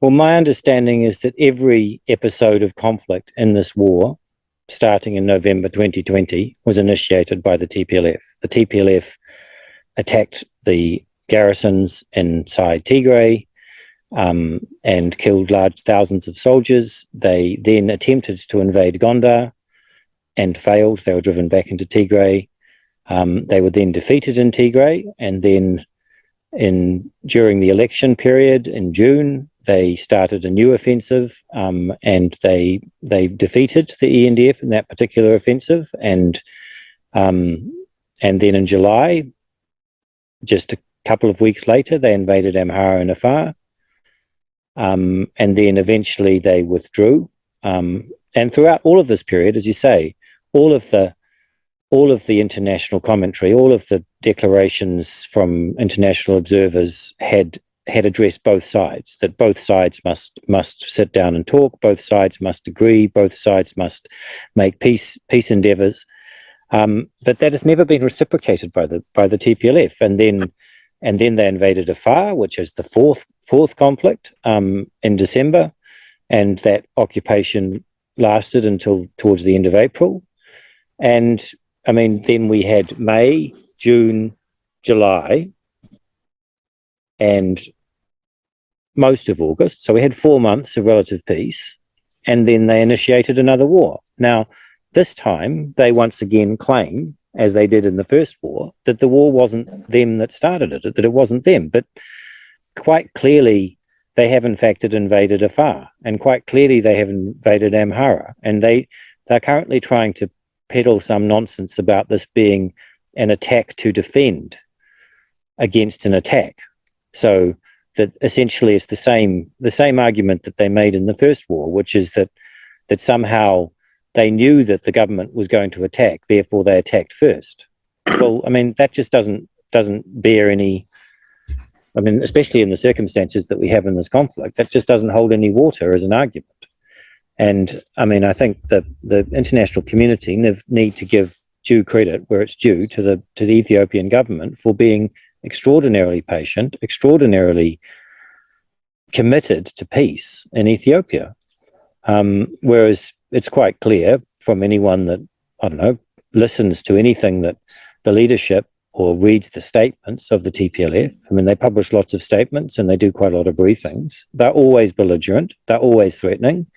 Well, my understanding is that every episode of conflict in this war, starting in November 2020, was initiated by the TPLF. The TPLF attacked the garrisons inside Tigray and killed large thousands of soldiers. They then attempted to invade Gondar and failed. They were driven back into Tigray. They were then defeated in Tigray, and then during the election period in June, they started a new offensive, and they defeated the ENDF in that particular offensive, and then in July, just a couple of weeks later, they invaded Amhara and Afar, and then eventually they withdrew. And throughout all of this period, as you say, all of the international commentary, all of the declarations from international observers had addressed both sides, that both sides must sit down and talk, both sides must agree, both sides must make peace endeavors. But that has never been reciprocated by the TPLF. And then they invaded Afar, which is the fourth conflict, in December, and that occupation lasted until towards the end of April. And I mean, then we had May, June, July, and most of August. So we had 4 months of relative peace, and then they initiated another war. Now, this time, they once again claim, as they did in the first war, that the war wasn't them that started it, that it wasn't them. But quite clearly, they have in fact invaded Afar, and quite clearly they have invaded Amhara, and they're currently trying to peddle some nonsense about this being an attack to defend against an attack. So that essentially it's the same argument that they made in the first war, which is that somehow they knew that the government was going to attack, therefore they attacked first. Well, I mean, that just doesn't bear any, I mean, especially in the circumstances that we have in this conflict, that just doesn't hold any water as an argument. And I mean, I think that the international community need to give due credit where it's due to the Ethiopian government for being extraordinarily patient, extraordinarily committed to peace in Ethiopia. Whereas it's quite clear from anyone that, I don't know, listens to anything that the leadership or reads the statements of the TPLF. I mean, they publish lots of statements and they do quite a lot of briefings. They're always belligerent. They're always threatening.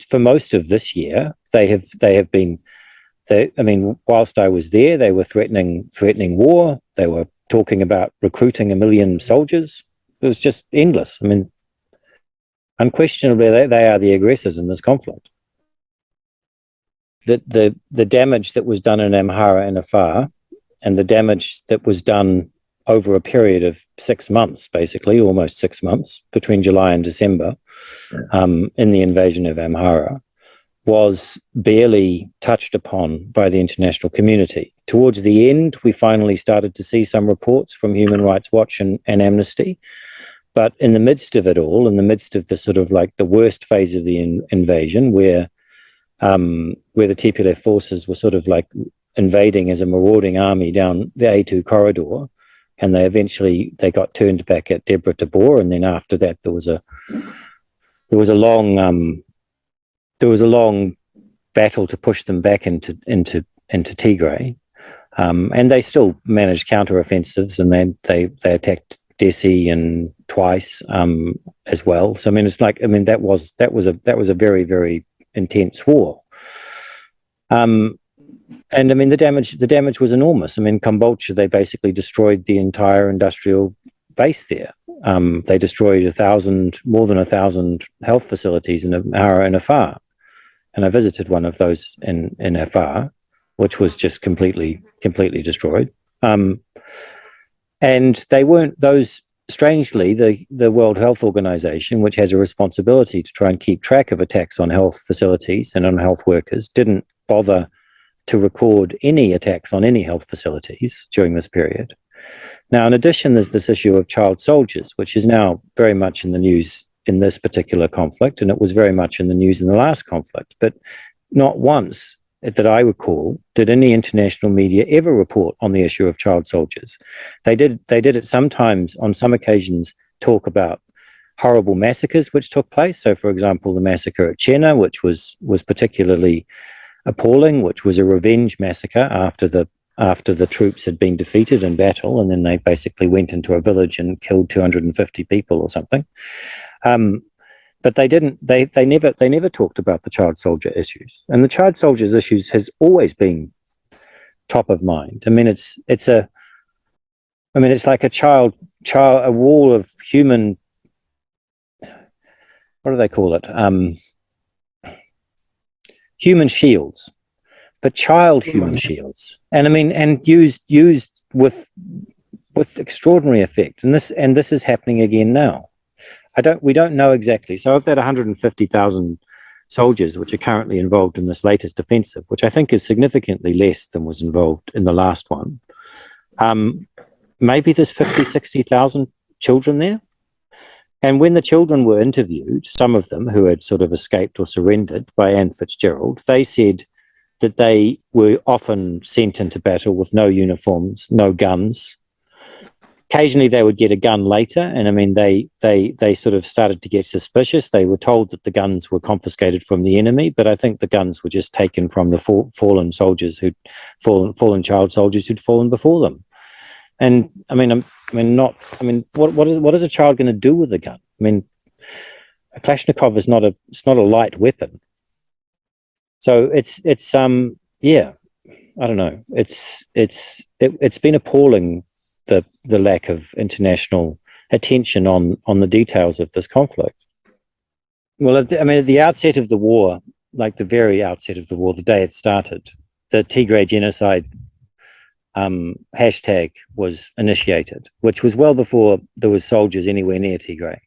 For most of this year, they have been. I mean, whilst I was there, they were threatening war. They were talking about recruiting 1 million soldiers. It was just endless. I mean, unquestionably, they are the aggressors in this conflict. The damage that was done in Amhara and Afar, and the damage that was done over a period of 6 months, basically, almost 6 months, between July and December, in the invasion of Amhara, was barely touched upon by the international community. Towards the end, we finally started to see some reports from Human Rights Watch and Amnesty. But in the midst of it all, in the midst of the sort of like the worst phase of the invasion, where the TPLF forces were sort of like invading as a marauding army down the A2 corridor, and they got turned back at Debre Tabor, and then after that there was a long battle to push them back into Tigray, and they still managed counteroffensives, and then they attacked Desi and twice as well. So I mean, it's like, I mean, that was a very, very intense war. And I mean, the damage was enormous. I mean, Kambolcha, they basically destroyed the entire industrial base there. They destroyed more than 1,000 health facilities in Amhara and Afar. And I visited one of those in Afar, which was just completely destroyed. And they weren't those. Strangely, the World Health Organization, which has a responsibility to try and keep track of attacks on health facilities and on health workers, didn't bother to record any attacks on any health facilities during this period. Now, in addition, there's this issue of child soldiers, which is now very much in the news in this particular conflict, and it was very much in the news in the last conflict. But not once that I recall did any international media ever report on the issue of child soldiers. They did it sometimes, on some occasions, talk about horrible massacres which took place. So, for example, the massacre at Chena, which was particularly appalling, which was a revenge massacre after the troops had been defeated in battle, and then they basically went into a village and killed 250 people or something. But they didn't. They never talked about the child soldier issues, and the child soldiers issues has always been top of mind. I mean, it's like a wall of human. What do they call it? Human shields, but child human shields, and and used with extraordinary effect. And this is happening again now. We don't know exactly. So of that 150,000 soldiers which are currently involved in this latest offensive, which I think is significantly less than was involved in the last one, maybe there's 50, 60,000 children there. And when the children were interviewed, some of them who had sort of escaped or surrendered by Anne Fitzgerald, they said that they were often sent into battle with no uniforms, no guns. Occasionally they would get a gun later, and they sort of started to get suspicious. They were told that the guns were confiscated from the enemy, but I think the guns were just taken from the fallen soldiers fallen child soldiers who'd fallen before them. And what is a child going to do with a gun? I mean, a Kalashnikov is not a light weapon. So it's yeah, I don't know. It's been appalling, the lack of international attention on the details of this conflict. Well, at the outset of the war, like the very outset of the war, the day it started, the Tigray genocide hashtag was initiated, which was well before there was soldiers anywhere near Tigray,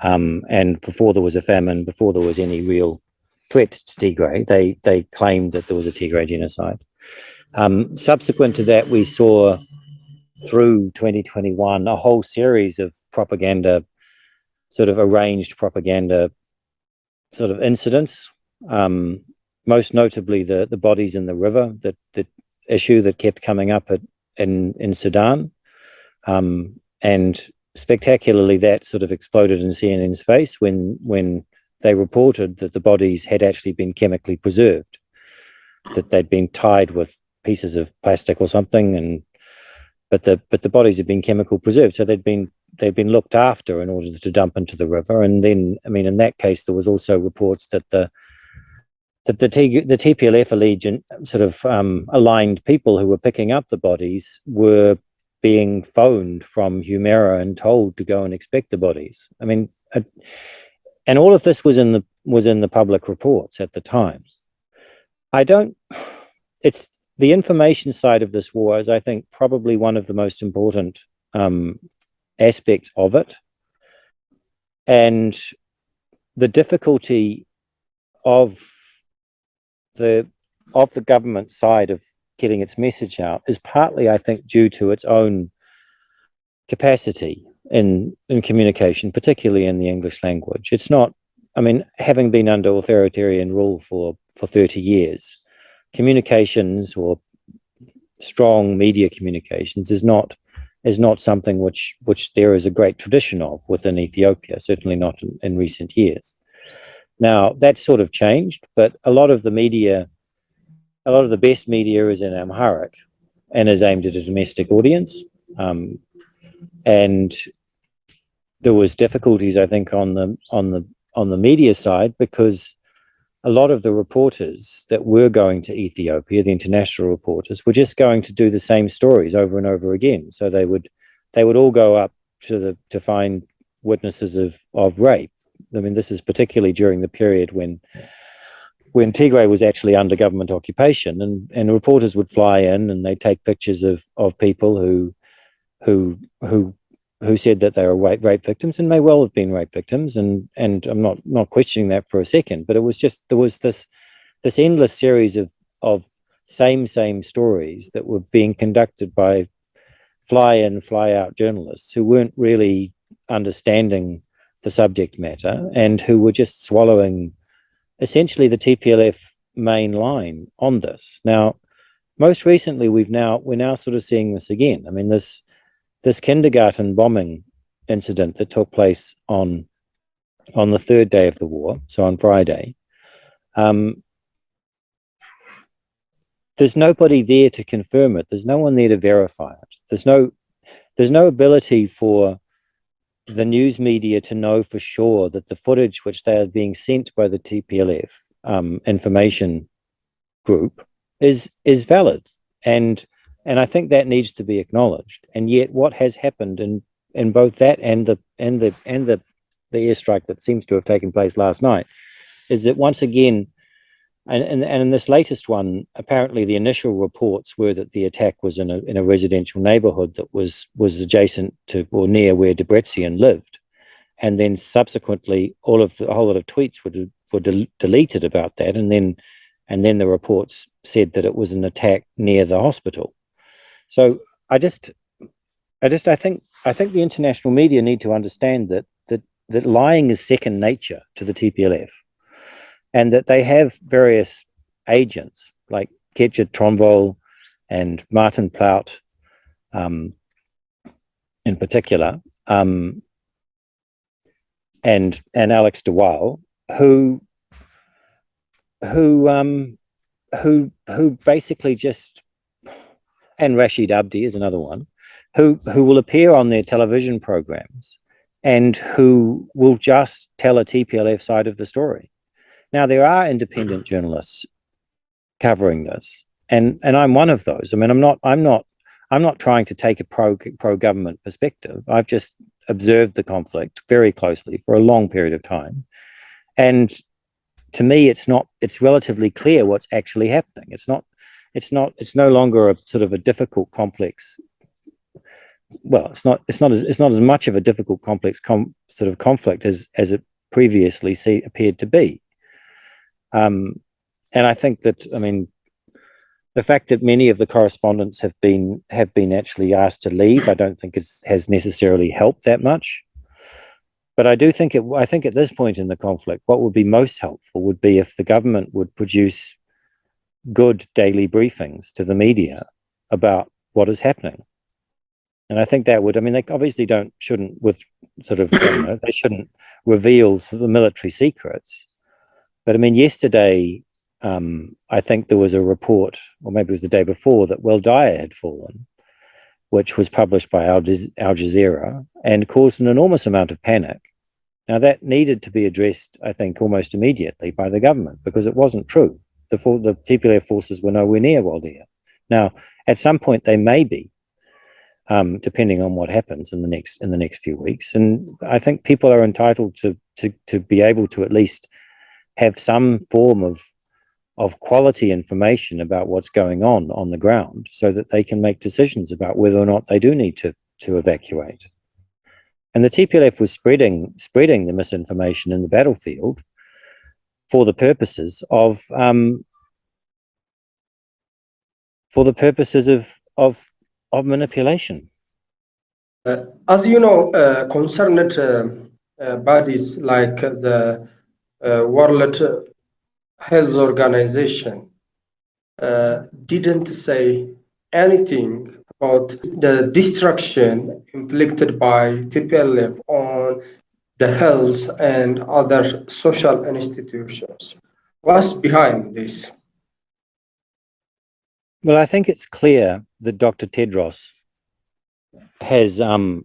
and before there was a famine, before there was any real threat to Tigray. They claimed that there was a Tigray genocide. Subsequent to that, we saw through 2021 a whole series of propaganda, sort of arranged propaganda sort of incidents, most notably the bodies in the river, that issue that kept coming up in Sudan, and spectacularly that sort of exploded in CNN's face when they reported that the bodies had actually been chemically preserved, that they'd been tied with pieces of plastic or something, but the bodies had been chemical preserved, so they'd been looked after in order to dump into the river. And then, in that case, there was also reports that the TPLF allegiant sort of aligned people who were picking up the bodies were being phoned from Humera and told to go and inspect the bodies. And all of this was in the public reports at the time. It's the information side of this war is, I think, probably one of the most important aspects of it, and the difficulty of the government side of getting its message out is partly, I think, due to its own capacity in communication, particularly in the English language. It's not, having been under authoritarian rule for 30 years, communications or strong media communications is not something which there is a great tradition of within Ethiopia, certainly not in recent years. Now, that's sort of changed, but a lot of the best media is in Amharic and is aimed at a domestic audience. And there was difficulties, I think, on the media side, because a lot of the reporters that were going to Ethiopia, the international reporters, were just going to do the same stories over and over again. So they would all go up to find witnesses of rape. This is particularly during the period when Tigray was actually under government occupation, and reporters would fly in and they'd take pictures of people who said that they were rape victims, and may well have been rape victims, and I'm not questioning that for a second, but it was just, there was this endless series of same stories that were being conducted by fly in, fly out journalists who weren't really understanding the subject matter and who were just swallowing essentially the TPLF main line on this. Now, most recently, we're now sort of seeing this again. This kindergarten bombing incident that took place on on the third day of the war, so on Friday, there's nobody there to confirm it. There's no one there to verify it. There's no ability for the news media to know for sure that the footage which they are being sent by the TPLF information group is valid, and I think that needs to be acknowledged. And yet, what has happened in both that and the airstrike that seems to have taken place last night is that once again, and in this latest one, apparently the initial reports were that the attack was in a residential neighborhood that was adjacent to or near where Debretsion lived, and then subsequently a whole lot of tweets were deleted about that, and then the reports said that it was an attack near the hospital. So I think the international media need to understand that lying is second nature to the TPLF, and that they have various agents like Ketja Tronvol and Martin Plaut, in particular, and Alex de Waal, who basically just, and Rashid Abdi is another one, who will appear on their television programs and who will just tell a TPLF side of the story. Now, there are independent journalists covering this, and I'm one of those. I mean, I'm not trying to take a pro government perspective. I've just observed the conflict very closely for a long period of time, and to me, it's relatively clear what's actually happening. It's no longer a sort of a difficult, complex. Well, it's not as much of a difficult, complex sort of conflict as it previously appeared to be. And I think that, I mean, the fact that many of the correspondents have been actually asked to leave, I don't think has necessarily helped that much. But I think at this point in the conflict, what would be most helpful would be if the government would produce good daily briefings to the media about what is happening. And I think that would, I mean, they obviously shouldn't they shouldn't reveal the military secrets. But I mean, yesterday, I think there was a report, or maybe it was the day before, that Waldaya had fallen, which was published by Al Jazeera and caused an enormous amount of panic. Now, that needed to be addressed, I think, almost immediately by the government, because it wasn't true. The TPLF forces were nowhere near Waldaya. Now, at some point, they may be, depending on what happens in the next few weeks. And I think people are entitled to be able to at least have some form of quality information about what's going on the ground, so that they can make decisions about whether or not they do need to evacuate. And the TPLF was spreading the misinformation in the battlefield for the purposes of manipulation. As you know, concerned bodies like the World Health Organization didn't say anything about the destruction inflicted by TPLF on the health and other social institutions. What's behind this? Well, I think it's clear that Dr. Tedros has, I mean,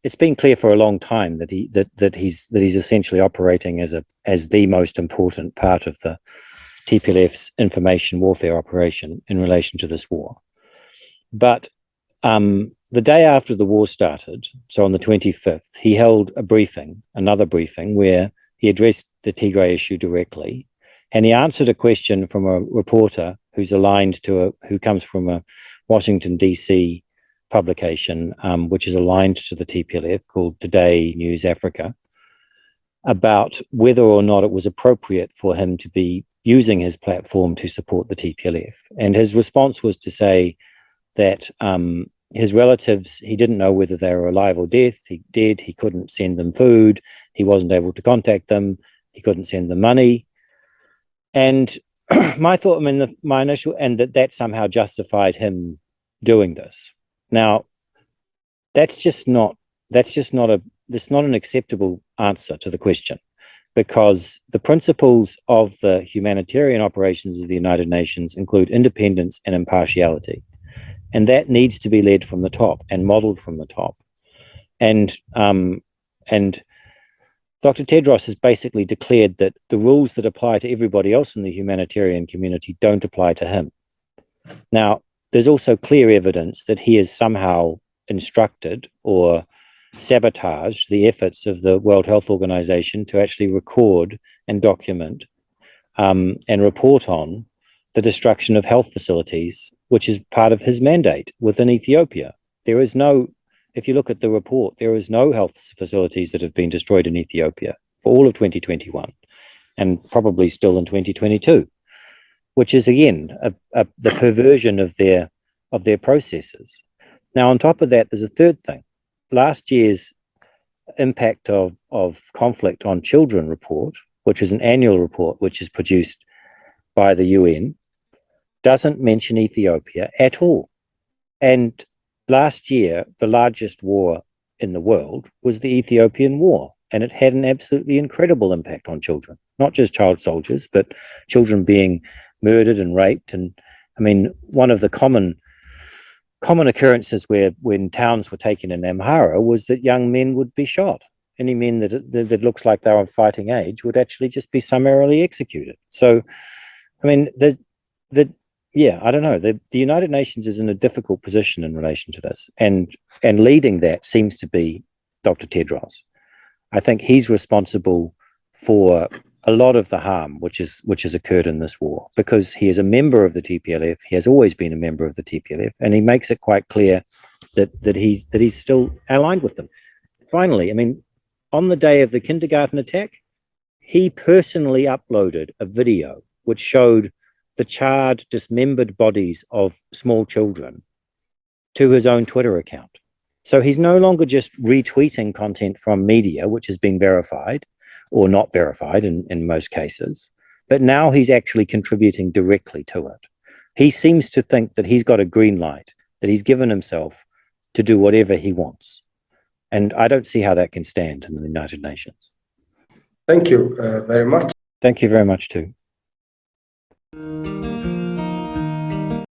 it's been clear for a long time that he's essentially operating as the most important part of the TPLF's information warfare operation in relation to this war. But the day after the war started, so on the 25th, he held another briefing, where he addressed the Tigray issue directly, and he answered a question from a reporter who comes from a Washington, D.C. publication, which is aligned to the TPLF, called Today News Africa, about whether or not it was appropriate for him to be using his platform to support the TPLF. And his response was to say that his relatives, he didn't know whether they were alive or dead. He couldn't send them food. He wasn't able to contact them. He couldn't send them money. And my thought, I mean, my initial, and that somehow justified him doing this. Now, that's just not not an acceptable answer to the question, because the principles of the humanitarian operations of the United Nations include independence and impartiality. And that needs to be led from the top and modeled from the top. And Dr. Tedros has basically declared that the rules that apply to everybody else in the humanitarian community don't apply to him. Now, there's also clear evidence that he has somehow instructed or sabotaged the efforts of the World Health Organization to actually record and document and report on the destruction of health facilities, which is part of his mandate within Ethiopia. There is no, if you look at the report, there is no health facilities that have been destroyed in Ethiopia for all of 2021 and probably still in 2022, which is again the perversion of their processes. Now, on top of that, there's a third thing. Last year's impact of conflict on children report, which is an annual report which is produced by the UN, doesn't mention Ethiopia at all. And last year, the largest war in the world was the Ethiopian War, and it had an absolutely incredible impact on children, not just child soldiers, but children being murdered and raped. And I mean, one of the common occurrences when towns were taken in Amhara was that young men would be shot. Any men that looks like they're of fighting age would actually just be summarily executed. So, I mean, I don't know. The United Nations is in a difficult position in relation to this, and leading that seems to be Dr. Tedros. I think he's responsible for a lot of the harm which has occurred in this war, because he is a member of the TPLF. He has always been a member of the TPLF, and he makes it quite clear that he's still aligned with them. Finally, I mean, on the day of the kindergarten attack, he personally uploaded a video which showed the charred, dismembered bodies of small children to his own Twitter account. So he's no longer just retweeting content from media, which has been verified or not verified in most cases, but now he's actually contributing directly to it. He seems to think that he's got a green light, that he's given himself to do whatever he wants. And I don't see how that can stand in the United Nations. Thank you very much. Thank you very much too.